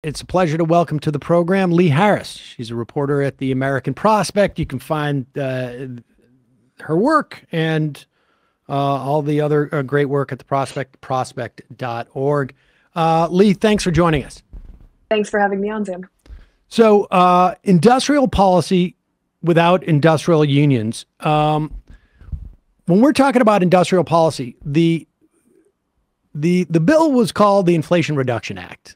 It's a pleasure to welcome to the program Lee Harris. She's a reporter at the American Prospect. You can find her work and all the other great work at the Prospect, prospect.org. Lee, thanks for joining us. Thanks for having me on, Sam. So industrial policy without industrial unions. When we're talking about industrial policy, the bill was called the Inflation Reduction Act.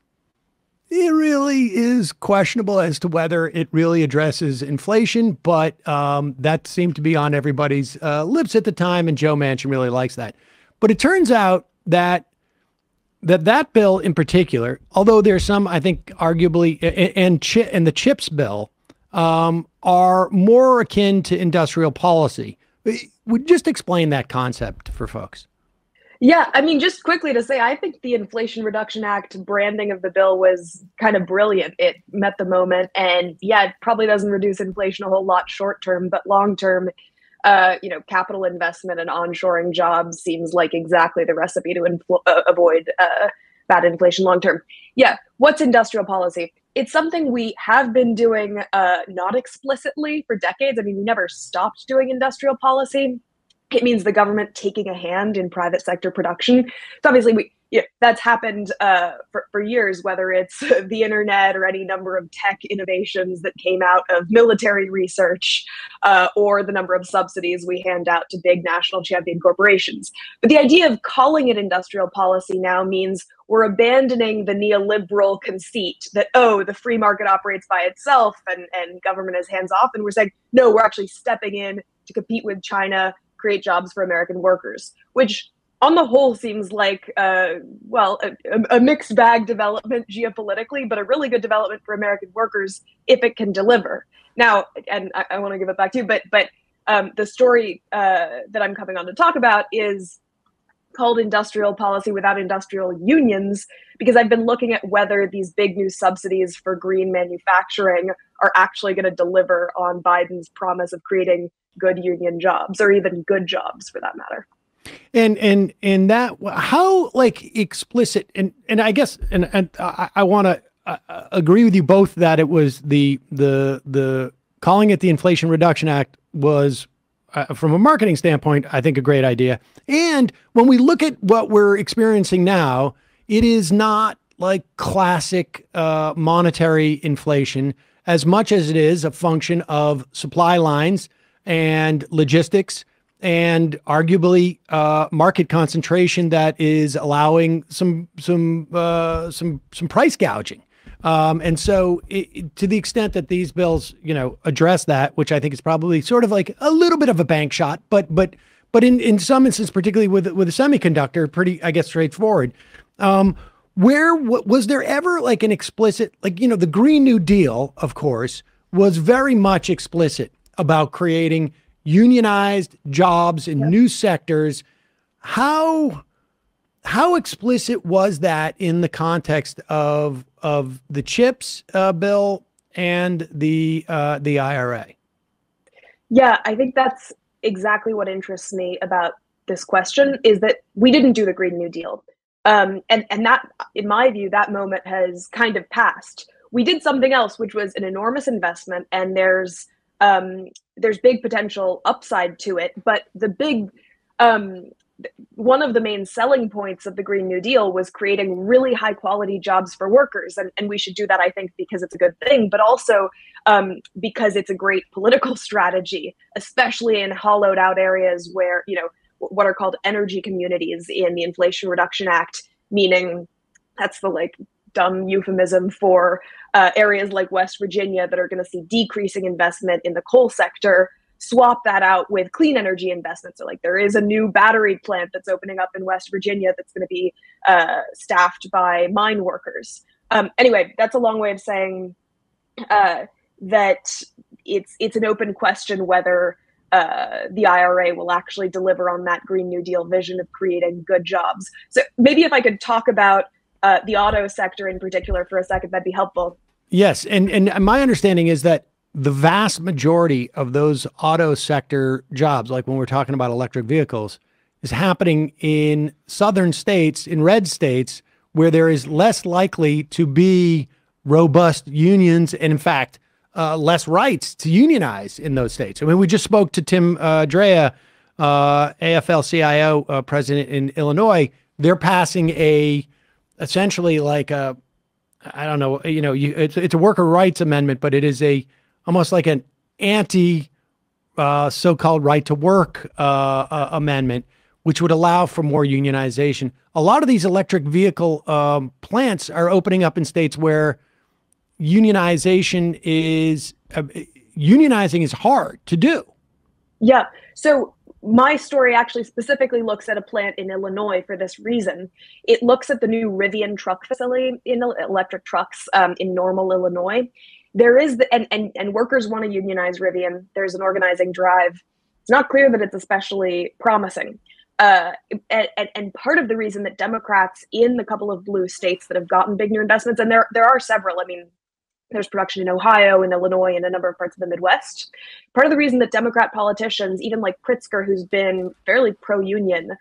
It really is questionable as to whether it really addresses inflation, but that seemed to be on everybody's lips at the time, and Joe Manchin really likes that. But it turns out that that bill in particular, although there's some, I think, arguably, and the CHIPS bill are more akin to industrial policy. Would just explain that concept for folks? Yeah, I mean, just quickly to say, I think the Inflation Reduction Act branding of the bill was kind of brilliant. It met the moment, and yeah, it probably doesn't reduce inflation a whole lot short term, but long term, capital investment and onshoring jobs seems like exactly the recipe to avoid bad inflation long term. Yeah, what's industrial policy? It's something we have been doing not explicitly for decades. I mean, we never stopped doing industrial policy. It means the government taking a hand in private sector production. So obviously, that's happened for years, whether it's the internet or any number of tech innovations that came out of military research, or the number of subsidies we hand out to big national champion corporations. But the idea of calling it industrial policy now means we're abandoning the neoliberal conceit that, oh, the free market operates by itself and government is hands off. And we're saying, no, we're actually stepping in to compete with China, create jobs for American workers, which on the whole seems like, a mixed bag development geopolitically, but a really good development for American workers if it can deliver. Now, and I want to give it back to you, but the story that I'm coming on to talk about is called Industrial Policy Without Industrial Unions, because I've been looking at whether these big new subsidies for green manufacturing are actually going to deliver on Biden's promise of creating good union jobs, or even good jobs for that matter. And that, how like explicit, and I guess, and I want to agree with you both that it was the calling it the Inflation Reduction Act was, from a marketing standpoint, I think a great idea. And when we look at what we're experiencing now, it is not like classic monetary inflation as much as it is a function of supply lines and logistics, and arguably market concentration that is allowing some price gouging. And so to the extent that these bills, address that, which I think is probably sort of like a little bit of a bank shot, but in some instances, particularly with a semiconductor, pretty, I guess, straightforward. Where was there ever like an explicit, like, the Green New Deal, of course, was very much explicit about creating unionized jobs in new sectors. How explicit was that in the context of the CHIPS bill and the IRA? Yeah, I think that's exactly what interests me about this question, is that we didn't do the Green New Deal. And that, in my view, that moment has kind of passed. We did something else, which was an enormous investment, and there's big potential upside to it. But the big, one of the main selling points of the Green New Deal was creating really high quality jobs for workers. And we should do that, I think, because it's a good thing, but also because it's a great political strategy, especially in hollowed out areas where, what are called energy communities in the Inflation Reduction Act, meaning that's the dumb euphemism for areas like West Virginia that are going to see decreasing investment in the coal sector. Swap that out with clean energy investments. So there is a new battery plant that's opening up in West Virginia that's going to be staffed by mine workers. Anyway, that's a long way of saying that it's an open question whether the IRA will actually deliver on that Green New Deal vision of creating good jobs. So maybe if I could talk about the auto sector in particular for a second, that'd be helpful. Yes. And my understanding is that the vast majority of those auto sector jobs, like when we're talking about electric vehicles, is happening in southern states, in red states, where there is less likely to be robust unions, and in fact, less rights to unionize in those states. I mean, we just spoke to Tim Drea, AFL-CIO president in Illinois. They're passing essentially like a, I don't know, it's a worker rights amendment, but it is almost like an anti so-called right to work amendment, which would allow for more unionization. A lot of these electric vehicle plants are opening up in states where unionizing is hard to do. Yeah. So my story actually specifically looks at a plant in Illinois for this reason. It looks at the new Rivian truck facility in electric trucks in Normal, Illinois. There is and workers want to unionize Rivian. There's an organizing drive. It's not clear that it's especially promising. And part of the reason that Democrats in the couple of blue states that have gotten big new investments, and there are several, I mean, there's production in Ohio and Illinois and a number of parts of the Midwest. Part of the reason that Democrat politicians, even like Pritzker, who's been fairly pro-union,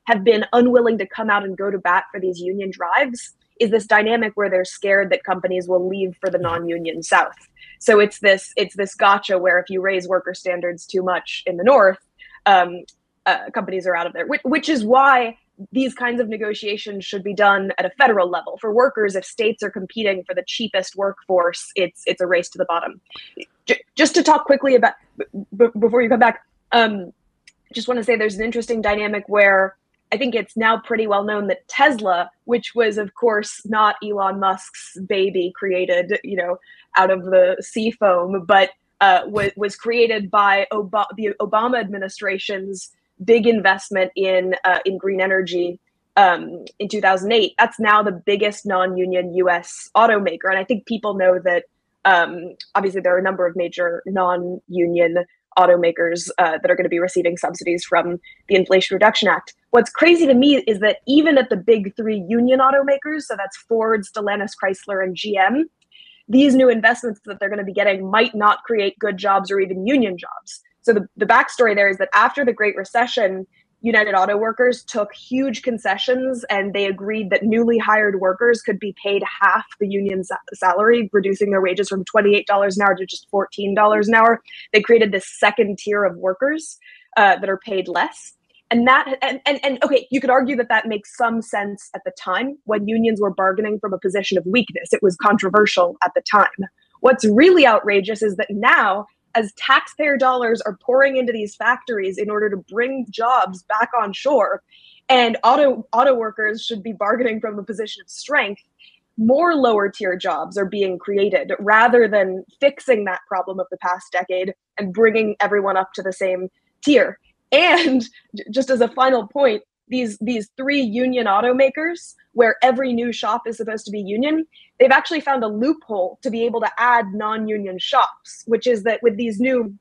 have been unwilling to come out and go to bat for these union drives is this dynamic where they're scared that companies will leave for the non-union South. So it's this gotcha where if you raise worker standards too much in the North, companies are out of there, which is why these kinds of negotiations should be done at a federal level. For workers, if states are competing for the cheapest workforce, it's a race to the bottom. Just to talk quickly about, before you come back, just want to say there's an interesting dynamic where I think it's now pretty well known that Tesla, which was, of course, not Elon Musk's baby created, out of the sea foam, but was created by the Obama administration's big investment in green energy in 2008. That's now the biggest non-union U.S. automaker. And I think people know that obviously there are a number of major non-union automakers that are going to be receiving subsidies from the Inflation Reduction Act. What's crazy to me is that even at the big three union automakers, so that's Ford, Stellantis, Chrysler, and GM, these new investments that they're going to be getting might not create good jobs or even union jobs. So the backstory there is that after the Great Recession, United Auto Workers took huge concessions and they agreed that newly hired workers could be paid half the union salary, reducing their wages from $28 an hour to just $14 an hour. They created this second tier of workers that are paid less. And okay, you could argue that makes some sense at the time when unions were bargaining from a position of weakness. It was controversial at the time. What's really outrageous is that now, as taxpayer dollars are pouring into these factories in order to bring jobs back on shore, and auto workers should be bargaining from a position of strength, more lower tier jobs are being created rather than fixing that problem of the past decade and bringing everyone up to the same tier. And just as a final point, these three union automakers, where every new shop is supposed to be union, they've actually found a loophole to be able to add non-union shops, which is that with these new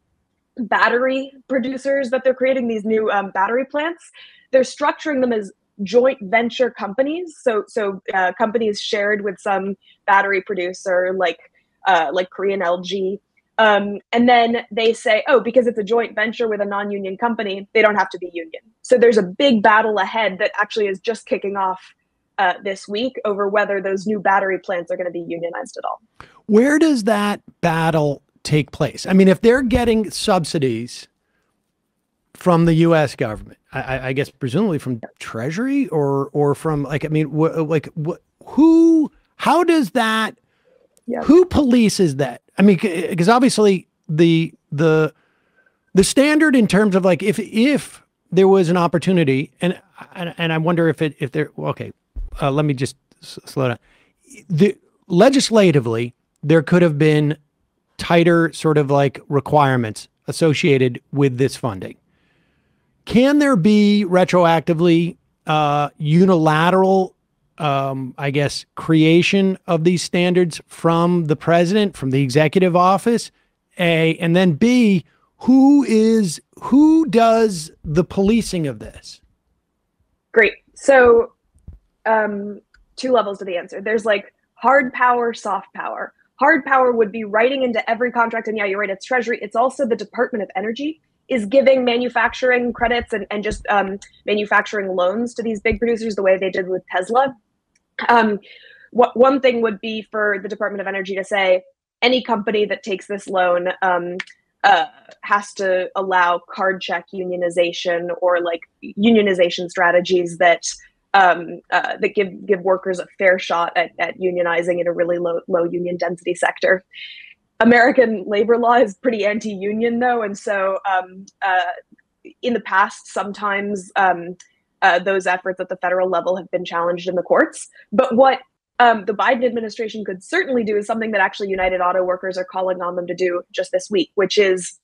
battery producers that they're creating, these new battery plants, they're structuring them as joint venture companies. So companies shared with some battery producer like Korean LG. And then they say, oh, because it's a joint venture with a non-union company, they don't have to be union. So there's a big battle ahead that actually is just kicking off this week over whether those new battery plants are going to be unionized at all. Where does that battle take place? I mean, if they're getting subsidies from the U.S. government, I guess presumably from Treasury or from how does that, who polices that? I mean, because obviously the standard in terms of like if there was an opportunity, and I wonder if there. Okay, let me just slow down. Legislatively, there could have been tighter sort of like requirements associated with this funding. Can there be retroactively unilateral, I guess, creation of these standards from the president, from the executive office, A, and then B, who does the policing of this? Great. So two levels to the answer. There's like hard power, soft power. Hard power would be writing into every contract. And yeah, you're right, it's Treasury. It's also the Department of Energy is giving manufacturing credits and just manufacturing loans to these big producers the way they did with Tesla. one thing would be for the Department of Energy to say any company that takes this loan has to allow card check unionization, or like unionization strategies that that give workers a fair shot at unionizing in a really low union density sector. American labor law is pretty anti-union, though, and so in the past, sometimes those efforts at the federal level have been challenged in the courts. But what the Biden administration could certainly do is something that actually United Auto Workers are calling on them to do just this week, which is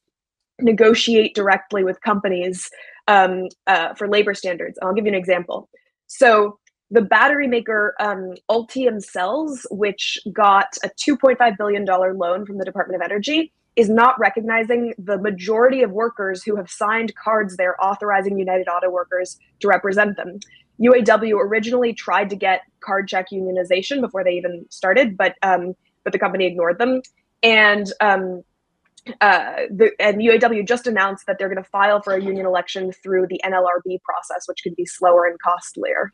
negotiate directly with companies for labor standards. And I'll give you an example. So the battery maker Ultium Cells, which got a $2.5 billion loan from the Department of Energy, is not recognizing the majority of workers who have signed cards there authorizing United Auto Workers to represent them. UAW originally tried to get card check unionization before they even started, but the company ignored them. And UAW just announced that they're going to file for a union election through the NLRB process, which could be slower and costlier.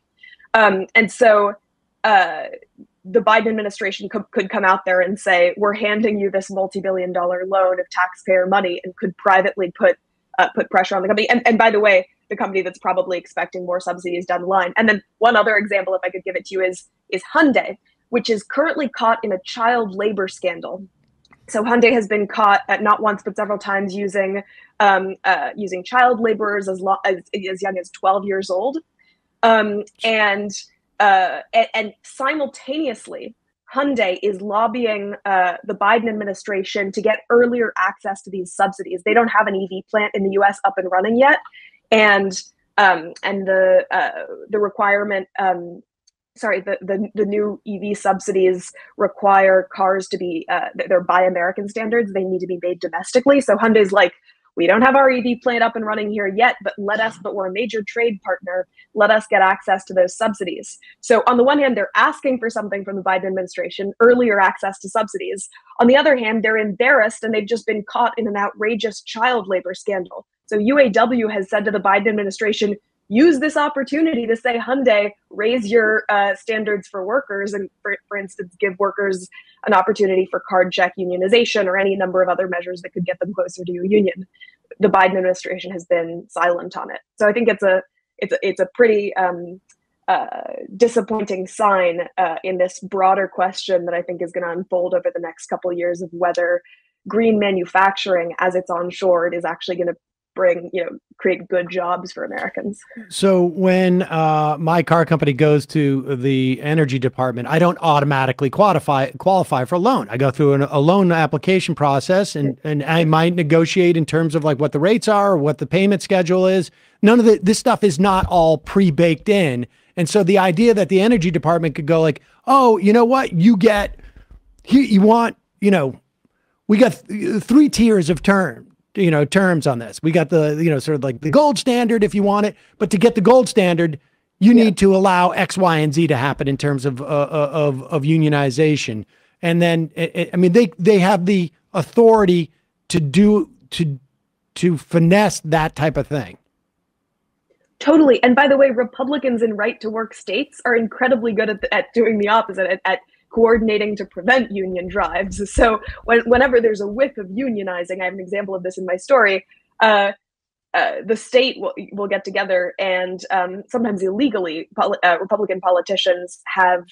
And so the Biden administration could come out there and say, we're handing you this multi-billion-dollar loan of taxpayer money, and could privately put pressure on the company. And by the way, the company that's probably expecting more subsidies down the line. And then one other example, if I could give it to you, is Hyundai, which is currently caught in a child labor scandal. So Hyundai has been caught not once but several times using child laborers as young as 12 years old. And simultaneously, Hyundai is lobbying the Biden administration to get earlier access to these subsidies. They don't have an EV plant in the U.S. up and running yet, and the requirement. The new EV subsidies require cars to be they're by American standards. They need to be made domestically. So Hyundai's like, we don't have our EV plant up and running here yet, but we're a major trade partner. Let us get access to those subsidies. So on the one hand, they're asking for something from the Biden administration, earlier access to subsidies. On the other hand, they're embarrassed and they've just been caught in an outrageous child labor scandal. So UAW has said to the Biden administration, use this opportunity to say, Hyundai, raise your standards for workers, and for instance, give workers an opportunity for card check unionization or any number of other measures that could get them closer to a union. The Biden administration has been silent on it. So I think it's a pretty disappointing sign in this broader question that I think is going to unfold over the next couple of years of whether green manufacturing, as it's onshored, is actually going to create good jobs for Americans. So when my car company goes to the energy department, I don't automatically qualify for a loan. I go through a loan application process, and I might negotiate in terms of like what the rates are or what the payment schedule is. None of this stuff is not all pre-baked in. And so the idea that the energy department could go like, oh, you know what, we got 3 tiers of terms on this. We got the, sort of like the gold standard if you want it, but to get the gold standard, you need to allow X, Y, and Z to happen in terms of unionization. And then, they have the authority to finesse that type of thing. Totally. And by the way, Republicans in right to work states are incredibly good at doing the opposite, at coordinating to prevent union drives. So whenever there's a whiff of unionizing, I have an example of this in my story, the state will get together and sometimes illegally, Republican politicians have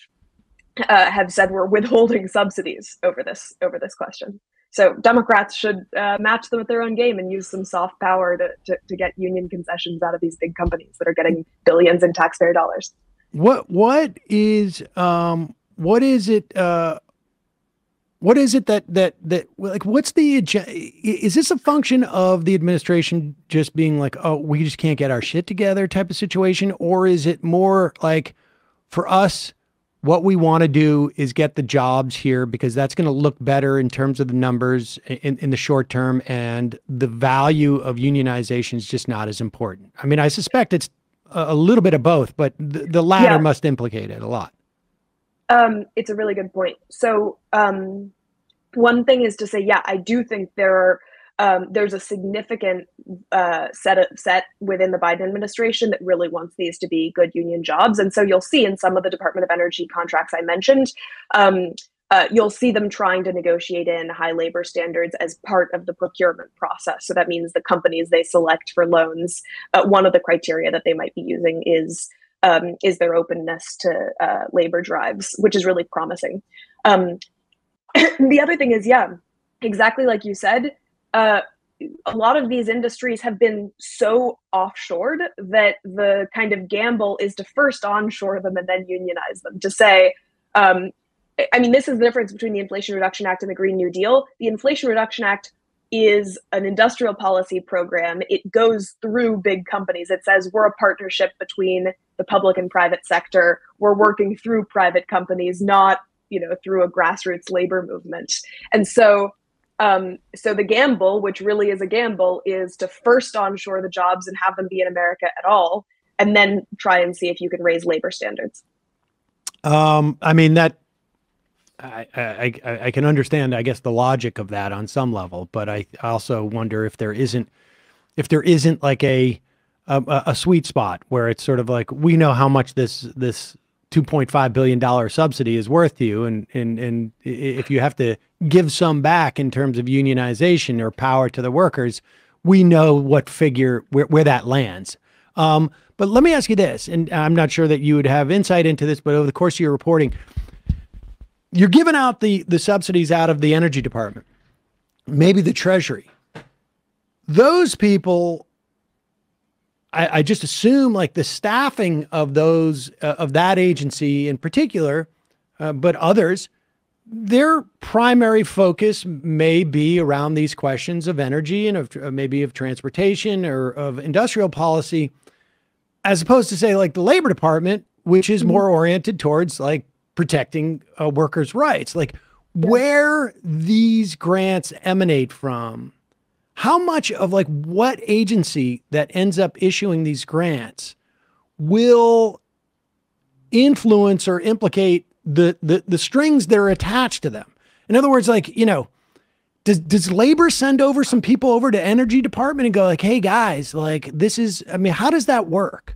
said we're withholding subsidies over this question. So Democrats should match them at their own game and use some soft power to get union concessions out of these big companies that are getting billions in taxpayer dollars. What is it that like, what's the agenda? Is this a function of the administration just being like, oh, we just can't get our shit together type of situation? Or is it more like, for us, what we want to do is get the jobs here because that's going to look better in terms of the numbers in the short term, and the value of unionization is just not as important? I mean, I suspect it's a little bit of both, but the latter must implicate it a lot. It's a really good point. So one thing is to say, I do think there there's a significant set within the Biden administration that really wants these to be good union jobs. And so you'll see in some of the Department of Energy contracts I mentioned, you'll see them trying to negotiate in high labor standards as part of the procurement process. So that means the companies they select for loans, one of the criteria that they might be using is their openness to labor drives, which is really promising. The other thing is, yeah, exactly like you said, a lot of these industries have been so offshored that the kind of gamble is to first onshore them and then unionize them, to say, I mean, this is the difference between the Inflation Reduction Act and the Green New Deal. The Inflation Reduction Act is an industrial policy program. It goes through big companies. It says we're a partnership between the public and private sector. We're working through private companies, not, through a grassroots labor movement. And so the gamble, which really is a gamble, is to first onshore the jobs and have them be in America at all, and then try and see if you can raise labor standards. I mean, that I can understand, I guess, the logic of that on some level, but I also wonder if there isn't like a sweet spot where it's sort of like, we know how much this $2.5 billion subsidy is worth to you, and if you have to give some back in terms of unionization or power to the workers, we know what figure where that lands. But let me ask you this, and I'm not sure that you would have insight into this, but over the course of your reporting, you're giving out the subsidies out of the Energy Department, maybe the Treasury. Those people, I just assume, like, the staffing of those of that agency in particular, but others, their primary focus may be around these questions of energy and of maybe of transportation or of industrial policy, as opposed to, say, like the Labor Department, which is more oriented towards like protecting workers' rights. Like, where these grants emanate from, how much of like what agency that ends up issuing these grants will influence or implicate the strings that are attached to them? In other words, like, does labor send over some people over to Energy Department and go like, hey guys, like, how does that work?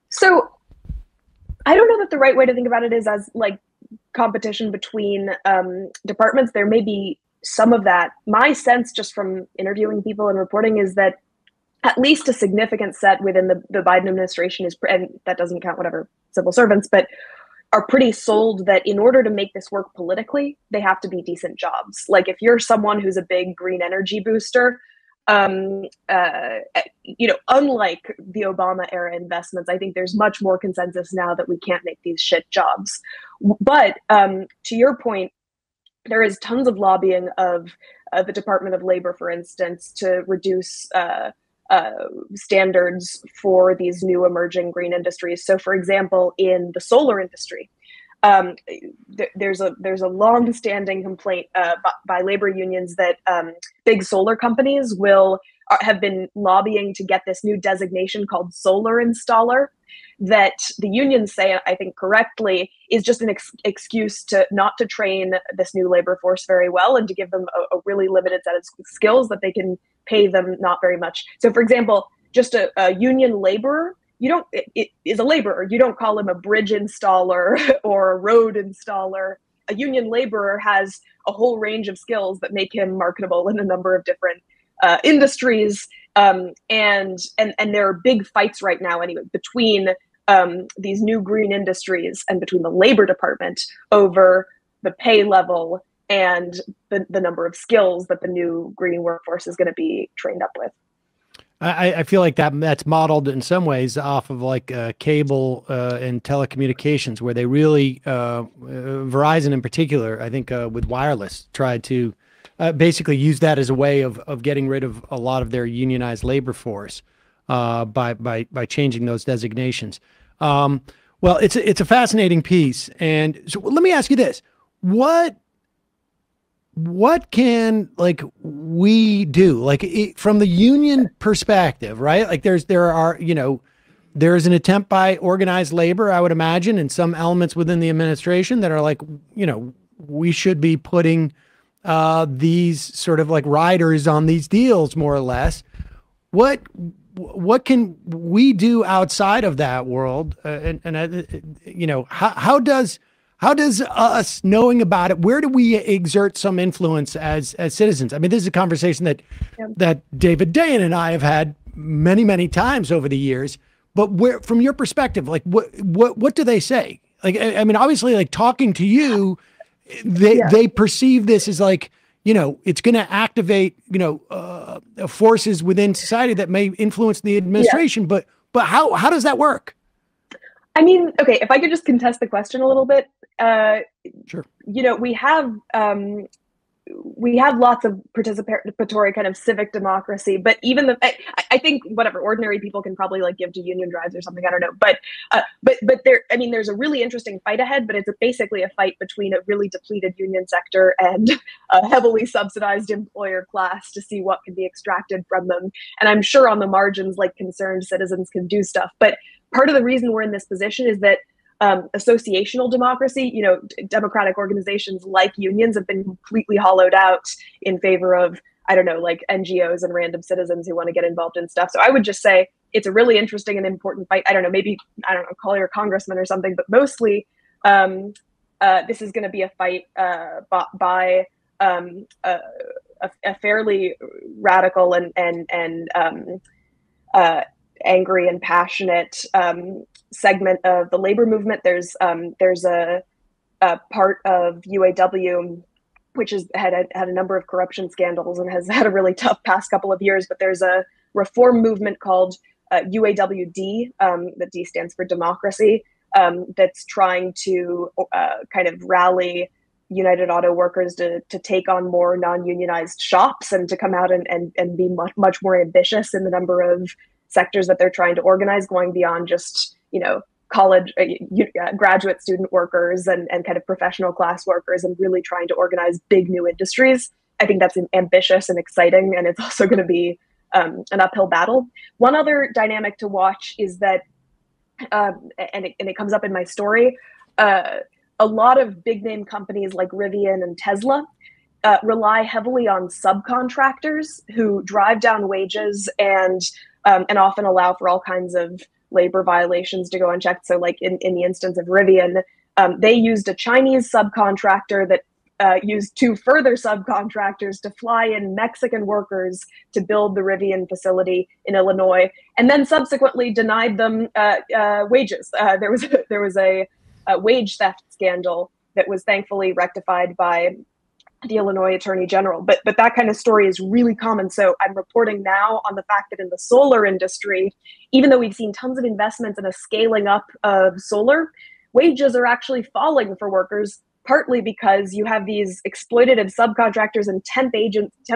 So I don't know that the right way to think about it is as like competition between departments. There may be some of that. My sense, just from interviewing people and reporting, is that at least a significant set within the Biden administration is, and that doesn't count whatever civil servants, but are pretty sold that in order to make this work politically, they have to be decent jobs. Like, if you're someone who's a big green energy booster, unlike the Obama era investments, I think there's much more consensus now that we can't make these shit jobs. But to your point, there is tons of lobbying of the Department of Labor, for instance, to reduce standards for these new emerging green industries. So, for example, in the solar industry, there's a long-standing complaint by labor unions that big solar companies have been lobbying to get this new designation called solar installer, that the unions say, I think correctly, is just an excuse to not to train this new labor force very well and to give them a really limited set of skills that they can pay them not very much. So, for example, just a union laborer, it is a laborer. You don't call him a bridge installer or a road installer. A union laborer has a whole range of skills that make him marketable in a number of different industries. And there are big fights right now, anyway, between these new green industries and between the Labor Department over the pay level and the number of skills that the new green workforce is going to be trained up with. I feel like that's modeled in some ways off of like cable and telecommunications, where they really, Verizon in particular, I think with wireless, tried to basically use that as a way of getting rid of a lot of their unionized labor force by changing those designations. Well, it's a fascinating piece. And so let me ask you this. What can like we do, like from the union perspective, right? Like there's an attempt by organized labor, I would imagine, and some elements within the administration that are like, we should be putting these sort of like riders on these deals, more or less. What can we do outside of that world? How does us knowing about it, where do we exert some influence as citizens? I mean, this is a conversation that David Dayen and I have had many times over the years. But where, from your perspective, like what do they say? Like, I mean, obviously, like talking to you, they perceive this as like, it's going to activate, forces within society that may influence the administration. But how does that work? I mean, okay, if I could just contest the question a little bit. Sure. We have lots of participatory kind of civic democracy, but even I think whatever ordinary people can probably like give to union drives or something. I don't know, but there's a really interesting fight ahead, but it's basically a fight between a really depleted union sector and a heavily subsidized employer class to see what can be extracted from them. And I'm sure on the margins, like concerned citizens can do stuff. But part of the reason we're in this position is that associational democracy, democratic organizations like unions have been completely hollowed out in favor of, I don't know, like NGOs and random citizens who want to get involved in stuff. So I would just say it's a really interesting and important fight. I don't know, maybe, call your congressman or something, but mostly this is going to be a fight by a fairly radical and angry and passionate segment of the labor movement. There's a part of UAW which has had a number of corruption scandals and has had a really tough past couple of years. But there's a reform movement called UAWD, the D stands for democracy, that's trying to kind of rally United Auto Workers to take on more non-unionized shops and to come out and be much more ambitious in the number of sectors that they're trying to organize, going beyond just, college, graduate student workers and kind of professional class workers, and really trying to organize big new industries. I think that's ambitious and exciting, and it's also going to be an uphill battle. One other dynamic to watch is that, and it comes up in my story, a lot of big name companies like Rivian and Tesla rely heavily on subcontractors who drive down wages and often allow for all kinds of labor violations to go unchecked. So like in the instance of Rivian, they used a Chinese subcontractor that used two further subcontractors to fly in Mexican workers to build the Rivian facility in Illinois, and then subsequently denied them wages. There was a wage theft scandal that was thankfully rectified by the Illinois Attorney General. But that kind of story is really common. So I'm reporting now on the fact that in the solar industry, even though we've seen tons of investments in a scaling up of solar, wages are actually falling for workers, partly because you have these exploitative subcontractors and temp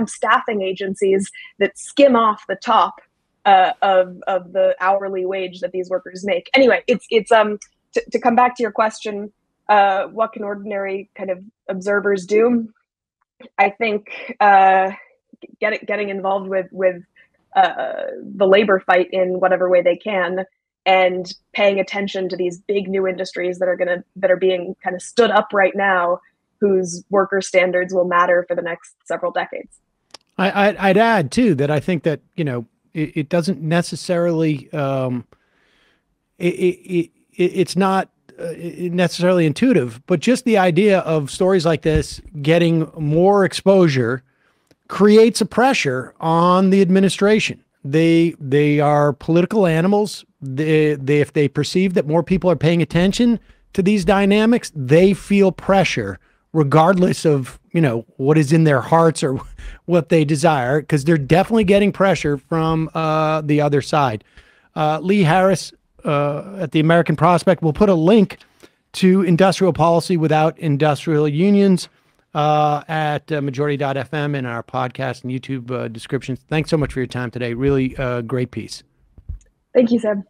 staffing agencies that skim off the top of the hourly wage that these workers make. Anyway, it's to come back to your question, what can ordinary kind of observers do? I think getting involved with the labor fight in whatever way they can, and paying attention to these big new industries that are being kind of stood up right now, whose worker standards will matter for the next several decades. I'd add too that I think that it doesn't necessarily it's not necessarily intuitive, but just the idea of stories like this getting more exposure creates a pressure on the administration. They are political animals. If they perceive that more people are paying attention to these dynamics, they feel pressure regardless of, what is in their hearts or what they desire, because they're definitely getting pressure from the other side. Lee Harris at the American Prospect will put a link to Industrial Policy Without Industrial Unions at majority.fm in our podcast and YouTube descriptions. Thanks so much for your time today. Really great piece. Thank you, Sam.